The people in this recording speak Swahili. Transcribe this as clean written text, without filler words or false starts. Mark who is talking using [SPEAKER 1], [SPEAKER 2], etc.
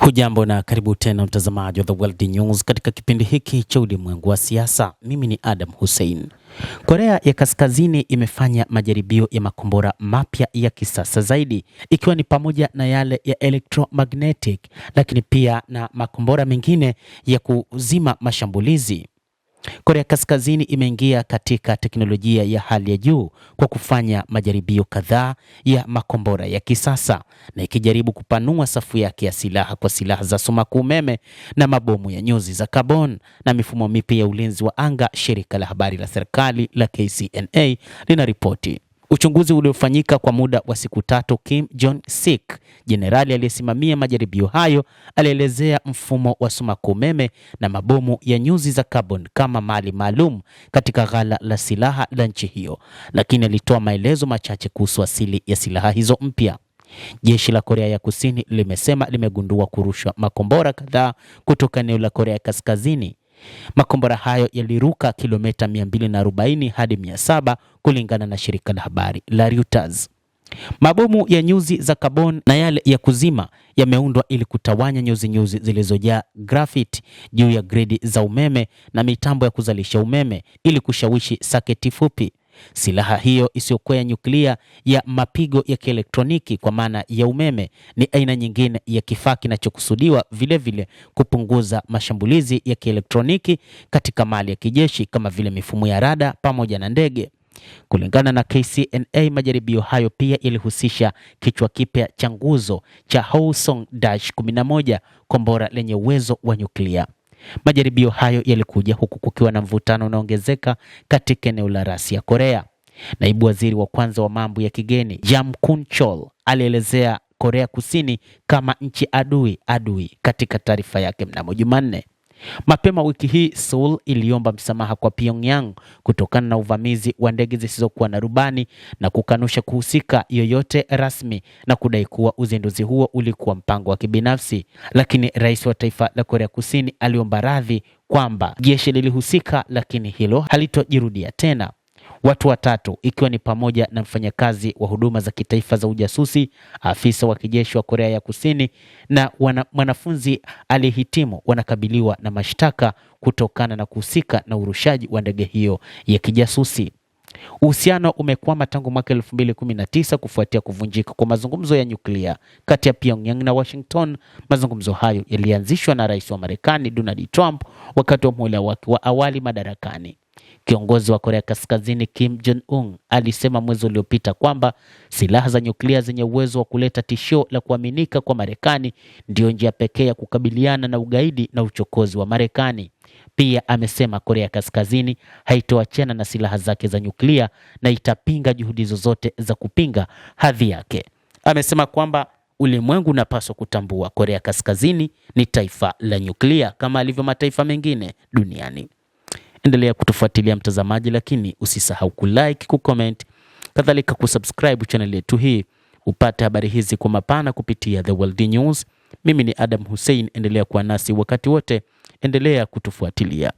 [SPEAKER 1] Hujambo na karibu tena mtazamaji wa The World News katika kipindi hiki cha ulimwengu wa siasa. Mimi ni Adam Hussein. Korea ya Kaskazini imefanya majaribio ya makombora mapya ya kisasa zaidi, ikiwa ni pamoja na yale ya electromagnetic, lakini pia na makombora mengine ya kuzima mashambulizi. Korea Kaskazini imeingia katika teknolojia ya hali ya juu kwa kufanya majaribio kadhaa ya makombora ya kisasa na ikijaribu kupanua safu yake ya silaha kwa silaha za sumaku umeme na mabomu ya nyuzi za carbon na mifumo mipya ya ulinzi wa anga. Shirika la habari la serikali la KCNA linaripoti. Uchunguzi uliofanyika kwa muda wa siku tatu, Kim Jong-sik, jenerali aliyesimamia majaribio hayo, alielezea mfumo wa sumaku umeme na mabomu ya nyuzi za carbon kama mali maalum katika ghala la silaha la nchi hiyo, lakini alitoa maelezo machache kuhusu asili ya silaha hizo mpya. Jeshi la Korea ya Kusini limesema limegundua kurushwa makombora kadhaa kutoka eneo la Korea Kaskazini. Makombora hayo yaliruka kilomita 240 hadi 700 kulingana na shirika la habari la Reuters. Mabomu ya nyuzi za carbon na yale ya kuzima yameundwa ili kutawanya nyuzi zilizojaa graphite juu ya gredi za umeme na mitambo ya kuzalisha umeme ili kushawishi saketi fupi. Silaha hiyo isiyokuwa ya nyuklia ya mapigo ya kielektroniki kwa maana ya umeme ni aina nyingine ya kifaa kinachokusudiwa vile kupunguza mashambulizi ya kielektroniki katika mali ya kijeshi kama vile mifumo ya rada pamoja na ndege. Kulingana na KCNA, majaribio hayo pia yalihusisha kichwa kipya cha nguzo cha Hwasong-11, kombora lenye uwezo wa nyuklia. Majaribio hayo yalikuja huku kukiwa na mvutano unaongezeka katika eneo la rasi ya Korea. Naibu waziri wa kwanza wa mambo ya kigeni Jang Kun-chol alielezea Korea Kusini kama nchi adui katika taarifa yake mnamo Jumanne. Mapema wiki hii, Seoul iliomba msamaha kwa Pyongyang kutokana na uvamizi wa ndege zisizokuwa na rubani na kukanusha kuhusika yoyote rasmi na kudai kuwa uzinduzi huo ulikuwa mpango wa kibinafsi. Lakini rais wa taifa la Korea Kusini aliomba radhi kwamba jeshi lilihusika, lakini hilo halitojirudia tena. Watu watatu, ikiwa ni pamoja na mfanyakazi wa huduma za kitaifa za ujasusi, afisa wa kijeshi wa Korea ya Kusini na mwanafunzi aliyehitimu, wanakabiliwa na mashtaka kutokana na kuhusika na urushaji wa ndege hiyo ya kijasusi. Uhusiano umekwama tangu mwaka 2019 kufuatia kuvunjika kwa mazungumzo ya nyuklia kati ya Pyongyang na Washington. Mazungumzo hayo yalianzishwa na rais wa Marekani Donald Trump wakati wa muhula wake wa awali madarakani. Kiongozi wa Korea Kaskazini Kim Jong-un alisema mwezi uliopita kwamba silaha za nyuklia zenye uwezo wa kuleta tishio la kuaminika kwa Marekani ndio njia pekee ya kukabiliana na ugaidi na uchokozi wa Marekani. Pia amesema Korea Kaskazini haitoachana na silaha zake za nyuklia na itapinga juhudi zozote za kupinga hadhi yake. Amesema kwamba ulimwengu unapaswa kutambua Korea Kaskazini ni taifa la nyuklia kama alivyo mataifa mengine duniani. Endelea kutufuatilia mtazamaji, lakini usisahau kulike, kucomment, kadhalika kusubscribe channel yetu hii upate habari hizi kwa mapana kupitia The World News. Mimi ni Adam Hussein, endelea kuwa nasi wakati wote, endelea kutufuatilia.